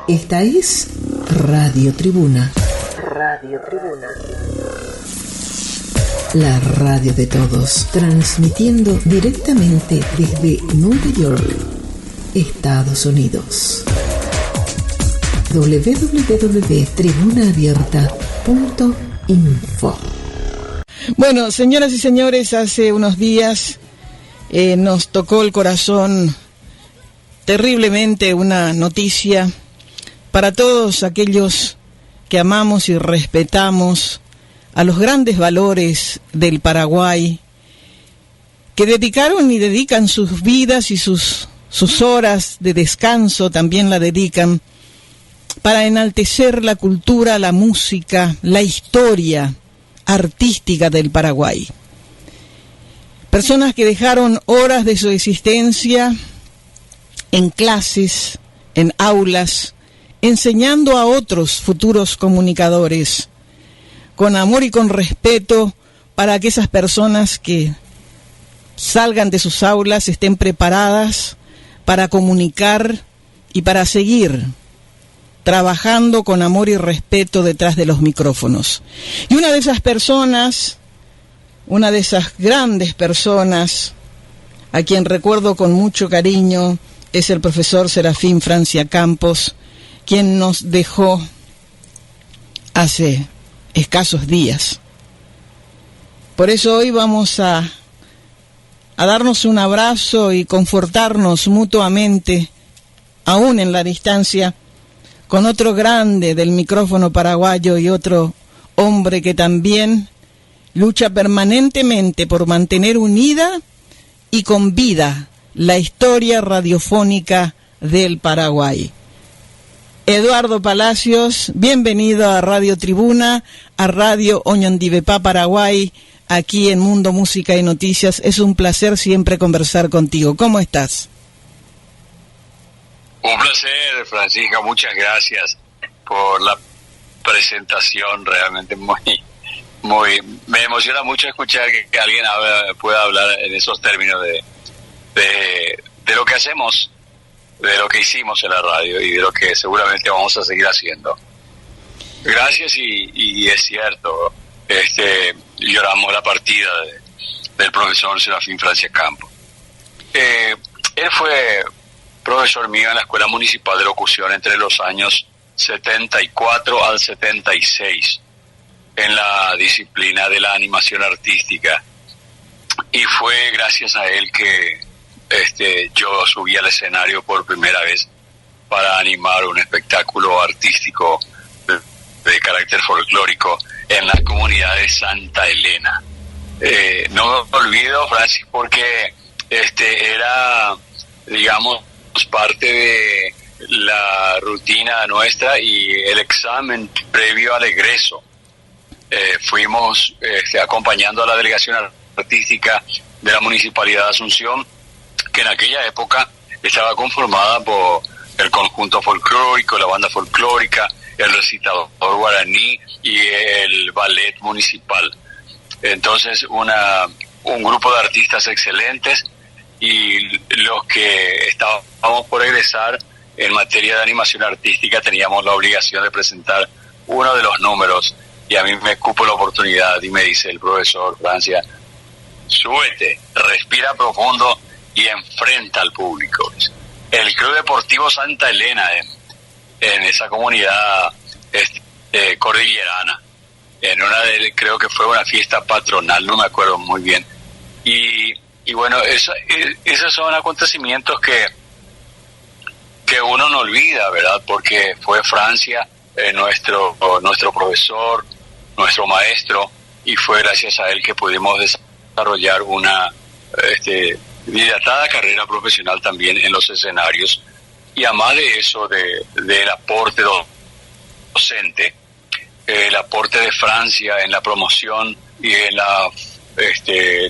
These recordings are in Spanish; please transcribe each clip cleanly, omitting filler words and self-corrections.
Esta es Radio Tribuna. Radio Tribuna. La radio de todos, transmitiendo directamente desde Nueva York, Estados Unidos. www.tribunaabierta.info. Bueno, señoras y señores, hace unos días nos tocó el corazón terriblemente una noticia para todos aquellos que amamos y respetamos a los grandes valores del Paraguay, que dedicaron y dedican sus vidas y sus horas de descanso, también la dedican para enaltecer la cultura, la música, la historia artística del Paraguay. Personas que dejaron horas de su existencia en clases, en aulas, enseñando a otros futuros comunicadores, con amor y con respeto, para que esas personas que salgan de sus aulas estén preparadas para comunicar y para seguir trabajando con amor y respeto detrás de los micrófonos. Y una de esas personas, una de esas grandes personas, a quien recuerdo con mucho cariño, es el profesor Serafín Francia Campos, quien nos dejó hace escasos días. Por eso hoy vamos a darnos un abrazo y confortarnos mutuamente, aún en la distancia, con otro grande del micrófono paraguayo y otro hombre que también lucha permanentemente por mantener unida y con vida la historia radiofónica del Paraguay. Eduardo Palacios, bienvenido a Radio Tribuna, a Radio Oñondivepá Paraguay, aquí en Mundo Música y Noticias. Es un placer siempre conversar contigo. ¿Cómo estás? Un placer, Francisca, muchas gracias por la presentación, realmente muy, me emociona mucho escuchar que alguien pueda hablar en esos términos de lo que hacemos, de lo que hicimos en la radio y de lo que seguramente vamos a seguir haciendo. Gracias y es cierto, lloramos la partida del profesor Serafín Francia Campos. Él fue profesor mío en la Escuela Municipal de Locución entre los años 74 al 76 en la disciplina de la animación artística, y fue gracias a él que yo subí al escenario por primera vez para animar un espectáculo artístico de carácter folclórico en la comunidad de Santa Elena. No me olvido, Francis, porque era, digamos, parte de la rutina nuestra y el examen previo al egreso. Fuimos acompañando a la delegación artística de la Municipalidad de Asunción, que en aquella época estaba conformada por el conjunto folclórico, la banda folclórica, el recitador guaraní y el ballet municipal. Entonces un grupo de artistas excelentes, y los que estábamos por egresar en materia de animación artística teníamos la obligación de presentar uno de los números, y a mí me cupo la oportunidad y me dice el profesor Francia: súbete, respira profundo y enfrenta al público. El Club Deportivo Santa Elena en esa comunidad cordillerana, creo que fue una fiesta patronal, no me acuerdo muy bien, y bueno, esos son acontecimientos que uno no olvida, ¿verdad? Porque fue Francia nuestro profesor, nuestro maestro, y fue gracias a él que pudimos desarrollar una dilatada carrera profesional también en los escenarios. Y además de eso, del aporte docente, el aporte de Francia en la promoción y en la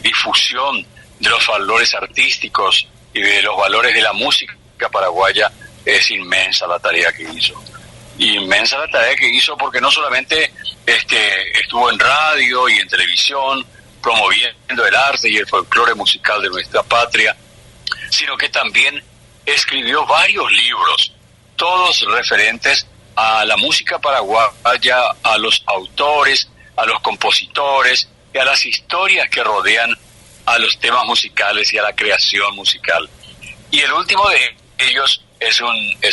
difusión de los valores artísticos y de los valores de la música paraguaya, es inmensa la tarea que hizo. Inmensa la tarea que hizo, porque no solamente estuvo en radio y en televisión promoviendo el arte y el folclore musical de nuestra patria, sino que también escribió varios libros todos referentes a la música paraguaya, a los autores, a los compositores y a las historias que rodean a los temas musicales y a la creación musical. Y el último de ellos es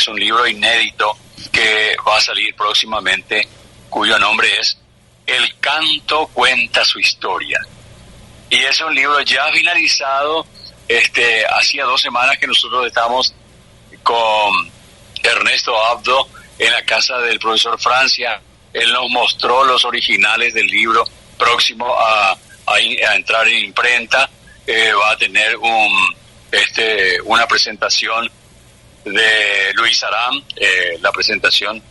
un libro inédito que va a salir próximamente, cuyo nombre es El canto cuenta su historia. Y es un libro ya finalizado. Hacía 2 semanas que nosotros estamos con Ernesto Abdo en la casa del profesor Francia. Él nos mostró los originales del libro, próximo a entrar en imprenta. Va a tener una presentación de Luis Aram, la presentación,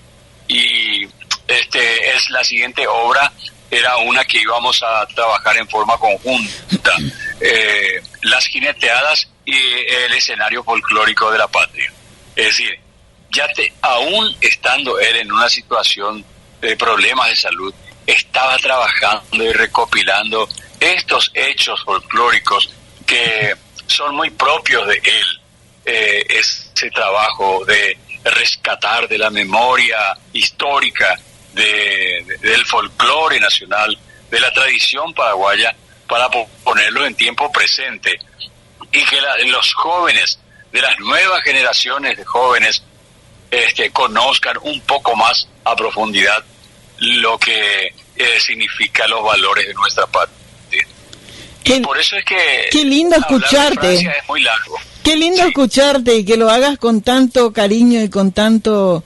y es la siguiente obra. Era una que íbamos a trabajar en forma conjunta, las jineteadas y el escenario folclórico de la patria. Es decir, aún estando él en una situación de problemas de salud, estaba trabajando y recopilando estos hechos folclóricos que son muy propios de él. Ese trabajo de rescatar de la memoria histórica del folclore nacional, de la tradición paraguaya, para ponerlo en tiempo presente, y que los jóvenes, de las nuevas generaciones de jóvenes, conozcan un poco más a profundidad lo que significa los valores de nuestra patria. Y por eso es que qué lindo escucharte. Es muy largo. Qué lindo escucharte y que lo hagas con tanto cariño y con tantos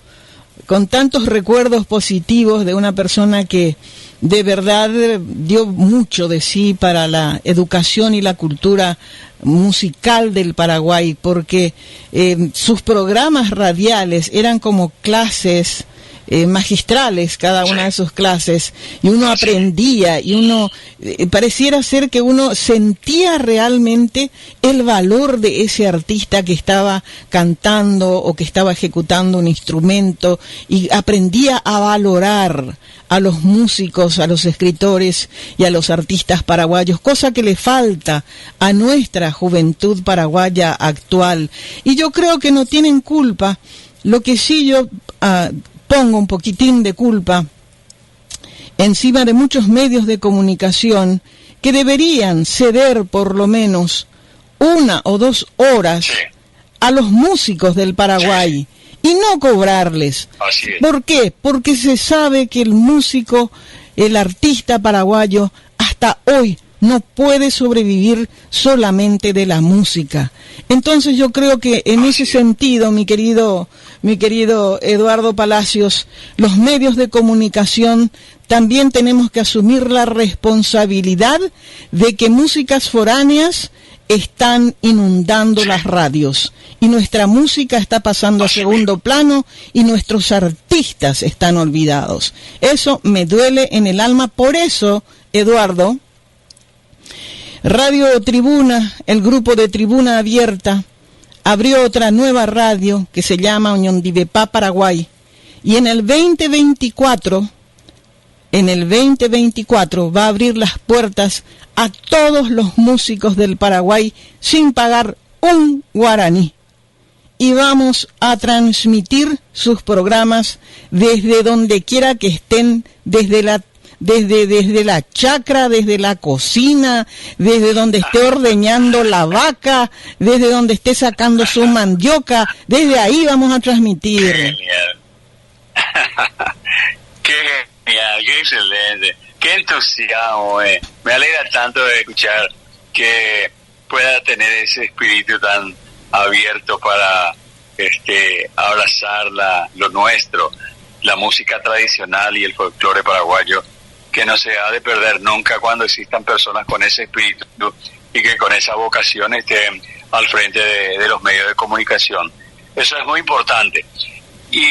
recuerdos positivos de una persona que de verdad dio mucho de sí para la educación y la cultura musical del Paraguay, porque sus programas radiales eran como clases magistrales, cada una de sus clases, y uno aprendía, y uno pareciera ser que uno sentía realmente el valor de ese artista que estaba cantando o que estaba ejecutando un instrumento, y aprendía a valorar a los músicos, a los escritores y a los artistas paraguayos, cosa que le falta a nuestra juventud paraguaya actual. Y yo creo que no tienen culpa. Lo que sí yo pongo un poquitín de culpa encima de muchos medios de comunicación que deberían ceder por lo menos 1 o 2 horas a los músicos del Paraguay y no cobrarles. Así es. ¿Por qué? Porque se sabe que el músico, el artista paraguayo, hasta hoy no puede sobrevivir solamente de la música. Entonces yo creo que en ese sentido, mi querido Eduardo Palacios, los medios de comunicación también tenemos que asumir la responsabilidad de que músicas foráneas están inundando las radios y nuestra música está pasando a segundo plano y nuestros artistas están olvidados. Eso me duele en el alma. Por eso, Eduardo, Radio Tribuna, el grupo de Tribuna Abierta, abrió otra nueva radio que se llama Oñondivepá Paraguay, y en el 2024 va a abrir las puertas a todos los músicos del Paraguay sin pagar un guaraní. Y vamos a transmitir sus programas desde donde quiera que estén, desde la chacra, desde la cocina, desde donde esté ordeñando la vaca, desde donde esté sacando su mandioca, desde ahí vamos a transmitir. Genial. Qué genial, qué excelente, qué entusiasmo. Me alegra tanto de escuchar que pueda tener ese espíritu tan abierto para abrazar lo nuestro, la música tradicional y el folclore paraguayo, que no se ha de perder nunca cuando existan personas con ese espíritu y que con esa vocación estén al frente de los medios de comunicación. Eso es muy importante. Y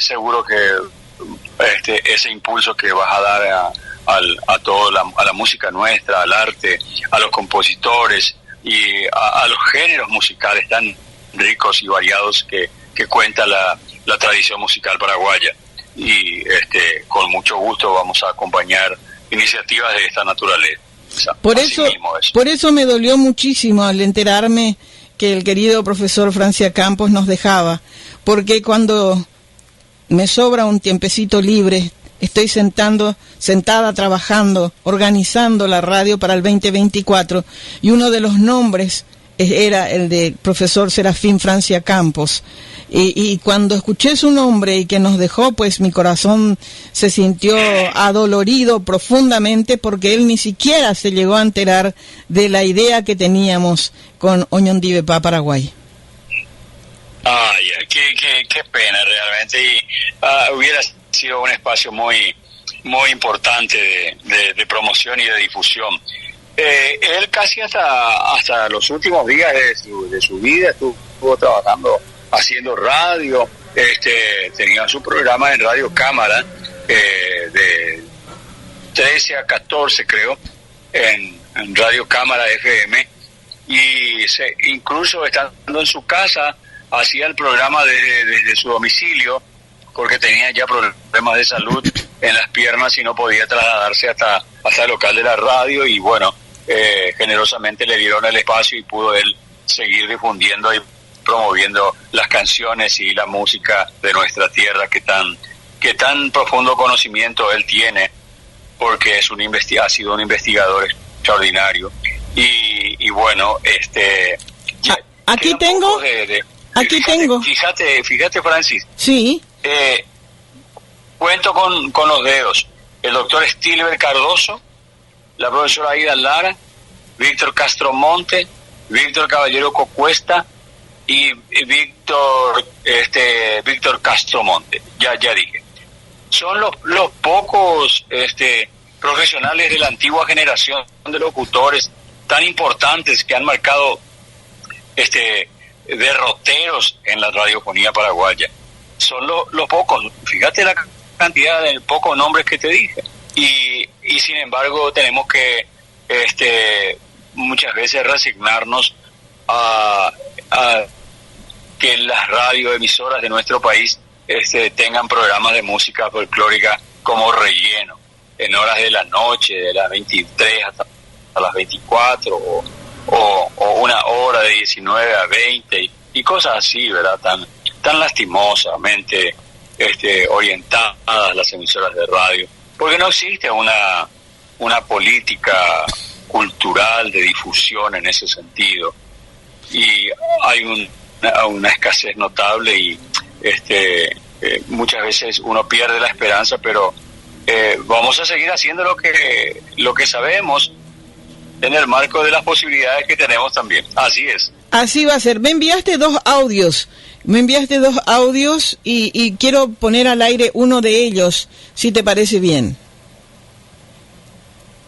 seguro que ese impulso que vas a dar a la música nuestra, al arte, a los compositores y a los géneros musicales tan ricos y variados que cuenta la tradición musical paraguaya. Y con mucho gusto vamos a acompañar iniciativas de esta naturaleza. Por eso me dolió muchísimo al enterarme que el querido profesor Francia Campos nos dejaba, porque cuando me sobra un tiempecito libre, estoy sentada trabajando, organizando la radio para el 2024, y uno de los nombres era el de profesor Serafín Francia Campos. Y cuando escuché su nombre y que nos dejó, pues mi corazón se sintió adolorido profundamente, porque él ni siquiera se llegó a enterar de la idea que teníamos con Oñondivepa, Paraguay. Ay, qué pena realmente, y hubiera sido un espacio muy importante de promoción y de difusión. Él casi hasta los últimos días de su vida estuvo trabajando, haciendo radio. Tenía su programa en Radio Cámara de 13 a 14 creo, en Radio Cámara FM, y incluso estando en su casa hacía el programa desde su domicilio, porque tenía ya problemas de salud en las piernas y no podía trasladarse hasta el local de la radio, y bueno, generosamente le dieron el espacio y pudo él seguir difundiendo y promoviendo las canciones y la música de nuestra tierra, que tan profundo conocimiento él tiene, porque ha sido un investigador extraordinario. Y bueno, aquí tengo fíjate Francis, sí, cuento con los dedos: el doctor Stilber Cardoso, la profesora Aida Lara, Víctor Castromonte, Víctor Caballero Cocuesta y Víctor Castromonte. Ya dije. Son los pocos profesionales de la antigua generación de locutores tan importantes que han marcado derroteros en la radiofonía paraguaya. Son los pocos. Fíjate la cantidad de pocos nombres que te dije. Y sin embargo tenemos que muchas veces resignarnos a que las radioemisoras de nuestro país tengan programas de música folclórica como relleno en horas de la noche, de las 23 hasta las 24, o una hora de 19 a 20 y cosas así, ¿verdad? Tan lastimosamente orientadas las emisoras de radio, porque no existe una política cultural de difusión en ese sentido, y hay una escasez notable, y muchas veces uno pierde la esperanza, pero vamos a seguir haciendo lo que sabemos en el marco de las posibilidades que tenemos también. Así es. Así va a ser. Me enviaste dos audios y quiero poner al aire uno de ellos, si te parece bien.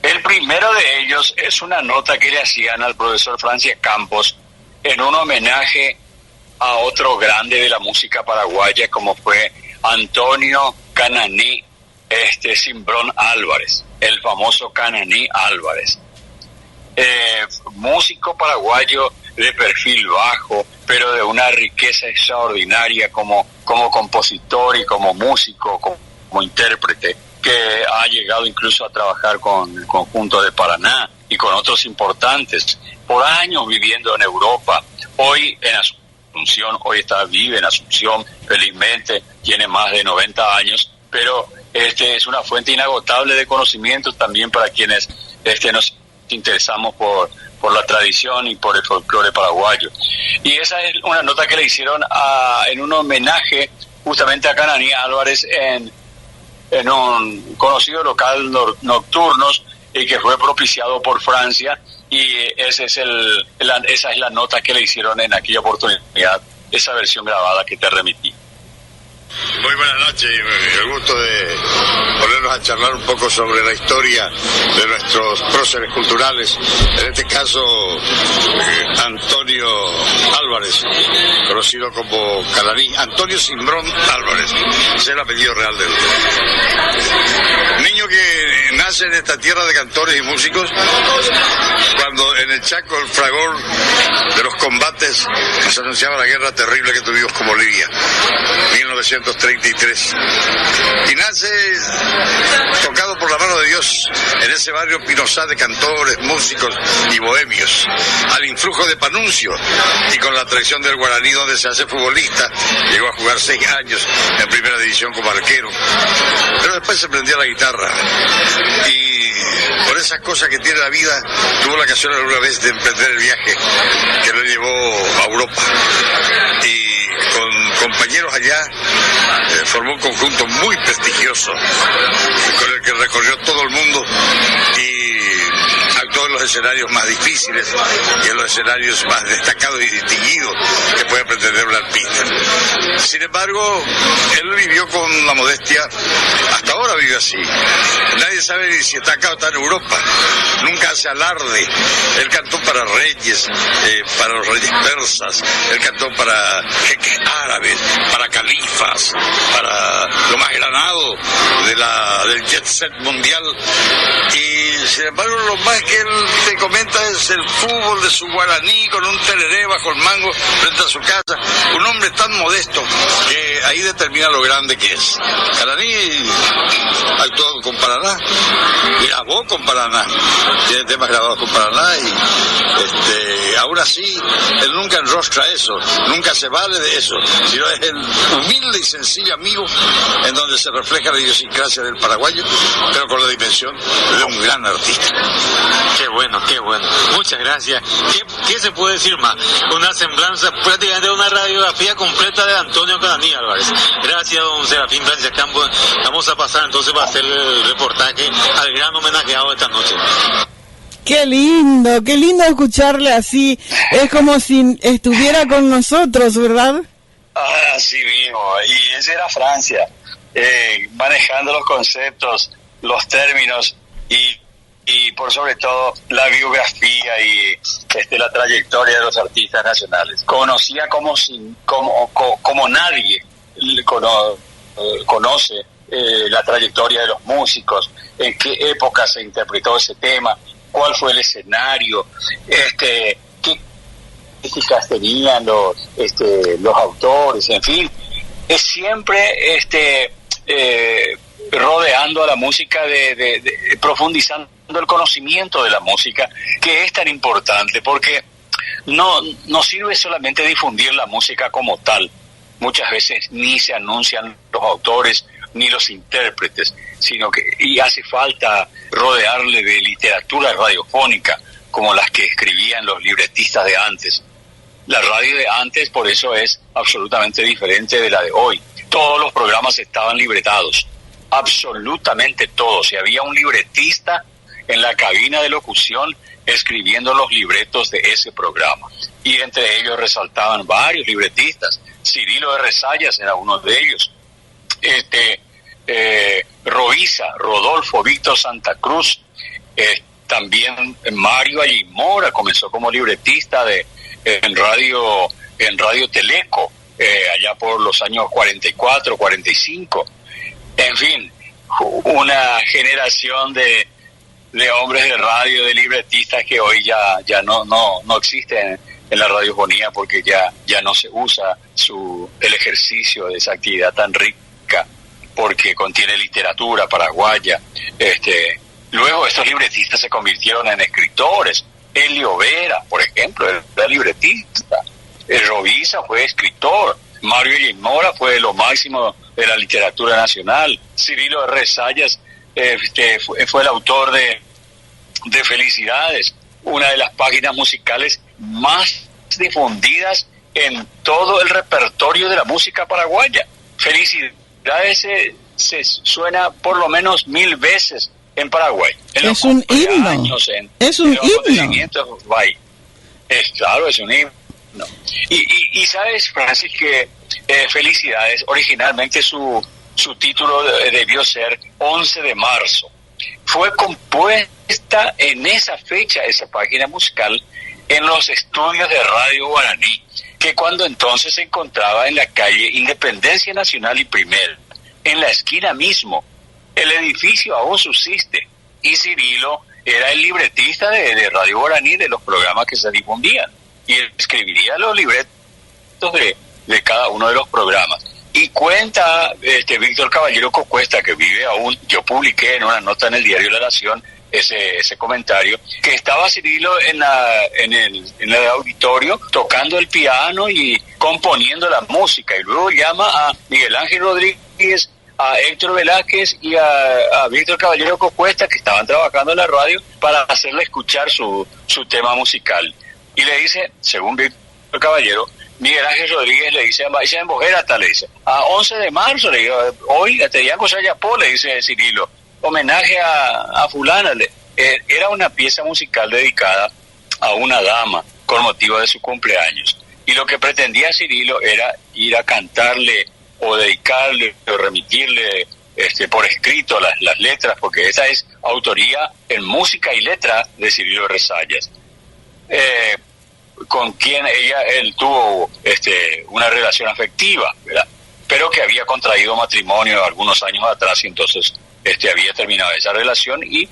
El primero de ellos es una nota que le hacían al profesor Francia Campos en un homenaje a otro grande de la música paraguaya, como fue Antonio Cananí Cimbrón Álvarez, el famoso Cananí Álvarez. Músico paraguayo de perfil bajo, pero de una riqueza extraordinaria como compositor y como músico, como intérprete, que ha llegado incluso a trabajar con el conjunto de Paraná y con otros importantes, por años viviendo en Europa. Hoy en Asunción, vive en Asunción, felizmente tiene más de 90 años, pero es una fuente inagotable de conocimiento también para quienes nos interesamos por la tradición y por el folclore paraguayo. Y esa es una nota que le hicieron en un homenaje justamente a Cananí Álvarez en un conocido local nocturnos, y que fue propiciado por Francia, y esa es la nota que le hicieron en aquella oportunidad, esa versión grabada que te remití. Muy buenas noches, y el gusto de ponernos a charlar un poco sobre la historia de nuestros próceres culturales, en este caso Antonio Álvarez, conocido como Cananí, Antonio Cimbrón Álvarez, ese es el apellido real de él. Niño que nace en esta tierra de cantores y músicos, cuando en el Chaco, el fragor de los combates, se anunciaba la guerra terrible que tuvimos con Bolivia, 1933. Y nace tocado por la mano de Dios en ese barrio Pinosá de cantores, músicos y bohemios, al influjo de Panuncio y con la atracción del Guaraní, donde se hace futbolista. Llegó a jugar 6 años en primera división como arquero, pero después se prendió la guitarra y por esas cosas que tiene la vida tuvo la ocasión alguna vez de emprender el viaje que lo llevó a Europa, y con compañeros allá formó un conjunto muy prestigioso con el que recorrió todo el mundo y actuó en los escenarios más difíciles y en los escenarios más destacados y distinguidos que puede pretender un artista. Sin embargo, él vivió con la modestia, hasta ahora vive así. Nadie sabe ni si está acá o está en Europa. Nunca hace alarde. Él cantó para reyes, para los reyes persas, él cantó para jeques árabes, para califas, para lo más granado del jet set mundial. Y sin embargo, lo más que él te comenta es el fútbol de su Guaraní con un tereré bajo el mango frente a su casa. Un hombre tan modesto que ahí determina lo grande que es. Guaraní actuó con Paraná, grabó con Paraná, tiene temas grabados con Paraná y aún así él nunca enrostra eso, nunca se vale de eso, sino es el humilde y sencillo amigo en donde se refleja la idiosincrasia del paraguayo, pero con la dimensión de un gran artista. Qué bueno, qué bueno. Muchas gracias. ¿Qué se puede decir más? Una semblanza, prácticamente una radiografía completa de Antonio Guaraní Álvarez. Gracias, don Serafín Francia Campos. Vamos a pasar entonces para hacer el reportaje al gran homenajeado de esta noche. Qué lindo escucharle así. Es como si estuviera con nosotros, ¿verdad? Así mismo. Y esa era Francia, manejando los conceptos, los términos y por sobre todo la biografía y la trayectoria de los artistas nacionales. Conocía como nadie conoce la trayectoria de los músicos, en qué época se interpretó ese tema, cuál fue el escenario, qué críticas tenían los autores, en fin, es siempre rodeando a la música, de profundizando el conocimiento de la música, que es tan importante, porque no sirve solamente difundir la música como tal. Muchas veces ni se anuncian los autores ni los intérpretes, sino que hace falta rodearle de literatura radiofónica como las que escribían los libretistas de antes. La radio de antes, por eso, es absolutamente diferente de la de hoy. Todos los programas estaban libretados, absolutamente todos. Y había un libretista en la cabina de locución escribiendo los libretos de ese programa. Y entre ellos resaltaban varios libretistas. Cirilo de Rezayas era uno de ellos. Rodolfo Víctor Santa Cruz, también Mario Ayimora comenzó como libretista en Radio Teleco, allá por los años 44, 45. En fin, una generación de hombres de radio, de libretistas que hoy ya no existen en la radiofonía, porque ya no se usa el ejercicio de esa actividad tan rica, porque contiene literatura paraguaya. Luego estos libretistas se convirtieron en escritores. Elio Vera, por ejemplo, era libretista. Rovisa fue escritor. Mario Ayimora fue lo máximo de la literatura nacional. Cirilo de Rezayas fue el autor de Felicidades, una de las páginas musicales más difundidas en todo el repertorio de la música paraguaya. Felicidades se suena por lo menos 1000 veces en Paraguay. Es un himno. Es un himno. Claro, es un himno. Y sabes, Francis, que Felicidades, originalmente su título debió ser 11 de marzo. Fue compuesta en esa fecha, esa página musical, en los estudios de Radio Guaraní, que cuando entonces se encontraba en la calle Independencia Nacional y Primera, en la esquina mismo. El edificio aún subsiste, y Cirilo era el libretista de Radio Guaraní, de los programas que se difundían, y él escribiría los libretos de cada uno de los programas. Y cuenta Víctor Caballero Cocuesta, que vive aún, yo publiqué en una nota en el diario La Nación ese comentario, que estaba Cirilo en el auditorio tocando el piano y componiendo la música, y luego llama a Miguel Ángel Rodríguez, a Héctor Velázquez y a Víctor Caballero Cocuesta, que estaban trabajando en la radio, para hacerle escuchar su tema musical. Y le dice, según Víctor Caballero, Miguel Ángel Rodríguez le dice, en Bojera, le dice, a 11 de marzo, le digo, hoy, te día cosa ya le dice Cirilo, homenaje a fulana. Era una pieza musical dedicada a una dama con motivo de su cumpleaños. Y lo que pretendía Cirilo era ir a cantarle o dedicarle o remitirle por escrito las letras, porque esa es autoría en música y letra de Cirilo Resallas, con quien él tuvo una relación afectiva, ¿verdad? Pero que había contraído matrimonio algunos años atrás, y entonces había terminado esa relación, y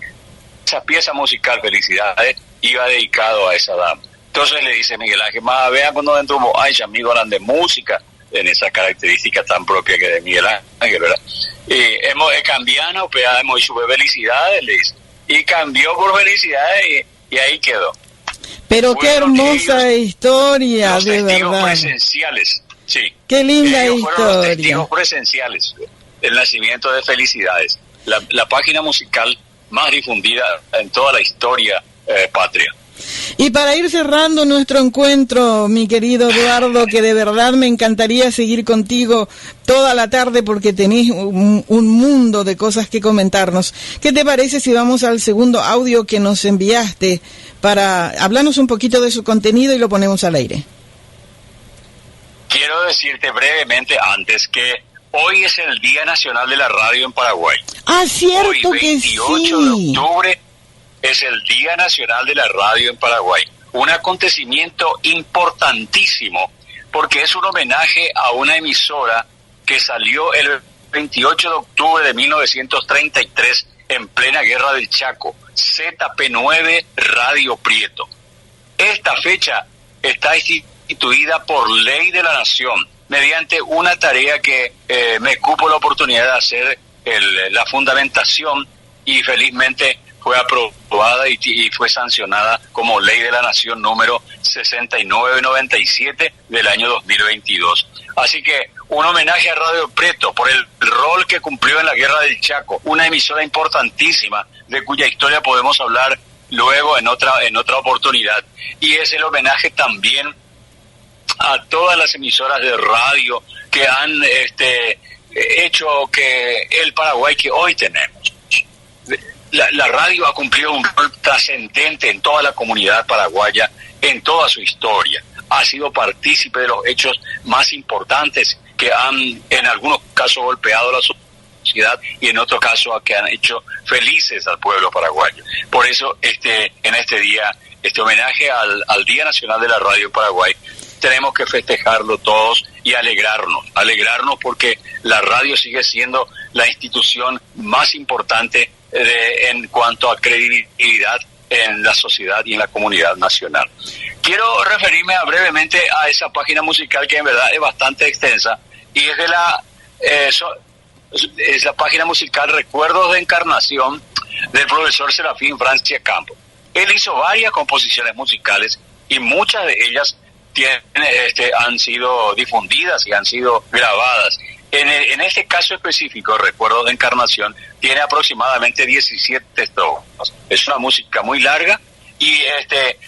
esa pieza musical, Felicidades, iba dedicado a esa dama. Entonces le dice Miguel Ángel, vean cuando dentro ay, amigo, hablan de música, en esa característica tan propia que de Miguel Ángel, ¿verdad? Hemos cambiado, hemos hecho Felicidades, le dice, y cambió por Felicidades, y ahí quedó. Pero qué hermosa historia, de verdad. Los testigos presenciales, sí. Qué linda ellos historia. Fueron los testigos presenciales del nacimiento de Felicidades, la página musical más difundida en toda la historia patria. Y para ir cerrando nuestro encuentro, mi querido Eduardo, que de verdad me encantaría seguir contigo toda la tarde porque tenés un mundo de cosas que comentarnos. ¿Qué te parece si vamos al segundo audio que nos enviaste para hablarnos un poquito de su contenido y lo ponemos al aire? Quiero decirte brevemente antes que hoy es el Día Nacional de la Radio en Paraguay. Ah, cierto hoy, que sí. 28 de octubre es el Día Nacional de la Radio en Paraguay. Un acontecimiento importantísimo porque es un homenaje a una emisora que salió el 28 de octubre de 1933 en plena Guerra del Chaco, ZP9 Radio Prieto. Esta fecha está instituida por ley de la Nación, mediante una tarea que me cupo la oportunidad de hacer, la fundamentación, y felizmente fue aprobada y fue sancionada como ley de la Nación número 6997 del año 2022. Así que un homenaje a Radio Prieto por el rol que cumplió en la Guerra del Chaco, una emisora importantísima de cuya historia podemos hablar luego en otra oportunidad. Y es el homenaje también a todas las emisoras de radio que han hecho que el Paraguay que hoy tenemos. La radio ha cumplido un rol trascendente en toda la comunidad paraguaya, en toda su historia. Ha sido partícipe de los hechos más importantes que han, en algunos casos, golpeado a la sociedad y en otros casos que han hecho felices al pueblo paraguayo. Por eso, en este día, este homenaje al Día Nacional de la Radio en Paraguay, tenemos que festejarlo todos y alegrarnos porque la radio sigue siendo la institución más importante en cuanto a credibilidad en la sociedad y en la comunidad nacional. Quiero referirme brevemente a esa página musical que en verdad es bastante extensa, y es es la página musical Recuerdos de Encarnación del profesor Serafín Francia Campos. Él hizo varias composiciones musicales y muchas de ellas han sido difundidas y han sido grabadas. En este caso específico, Recuerdos de Encarnación, tiene aproximadamente 17 estrofas. Es una música muy larga y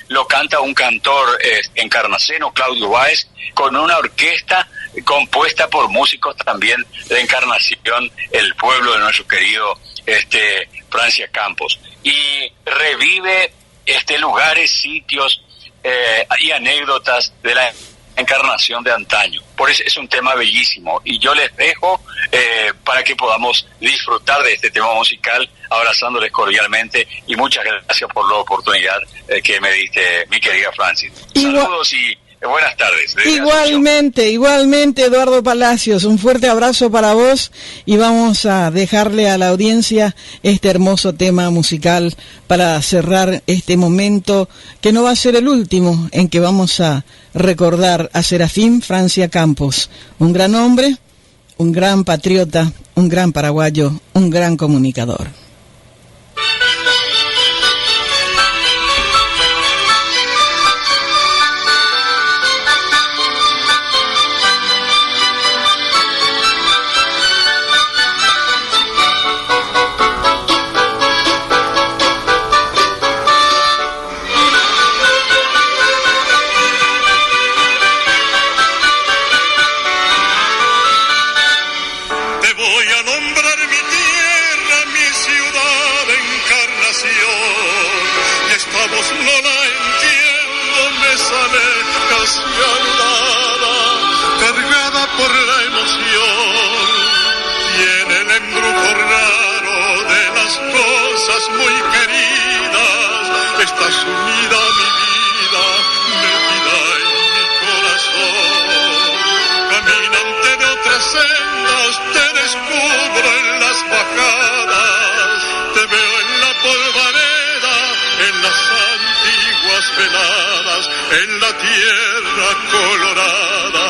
lo canta un cantor encarnaceno, Claudio Báez, con una orquesta compuesta por músicos también de Encarnación, el pueblo de nuestro querido Francia Campos. Y revive lugares, sitios y anécdotas de la Encarnación de antaño. Por eso es un tema bellísimo y yo les dejo para que podamos disfrutar de este tema musical, abrazándoles cordialmente, y muchas gracias por la oportunidad que me diste, mi querida Francis. Saludos y buenas tardes. Igualmente, Eduardo Palacios, un fuerte abrazo para vos, y vamos a dejarle a la audiencia este hermoso tema musical para cerrar este momento, que no va a ser el último en que vamos a recordar a Serafín Francia Campos, un gran hombre, un gran patriota, un gran paraguayo, un gran comunicador. En la tierra colorada,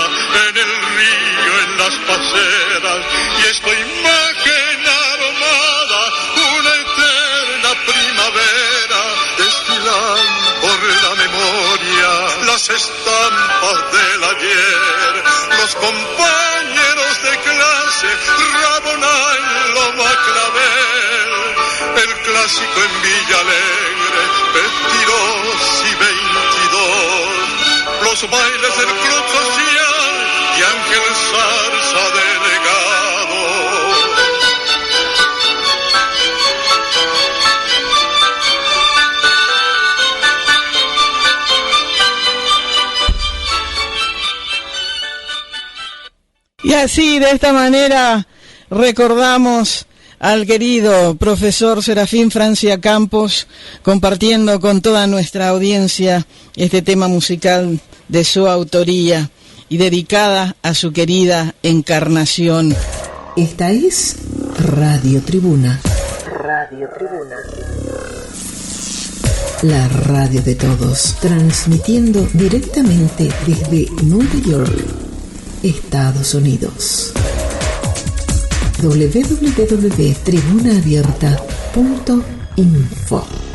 en el río, en las paseras, y esta imagen aromada, una eterna primavera, desfilan por la memoria las estampas del ayer, los compañeros de clase, Rabona en Loma Clavel, el clásico en Villa Alegre, 22 y 22, los bailes del Club Social y Ángel Zarza delegado. Y así, de esta manera, recordamos al querido profesor Serafín Francia Campos, compartiendo con toda nuestra audiencia este tema musical de su autoría y dedicada a su querida Encarnación. Esta es Radio Tribuna. Radio Tribuna. La radio de todos, transmitiendo directamente desde Nueva York, Estados Unidos. www.tribunaabierta.info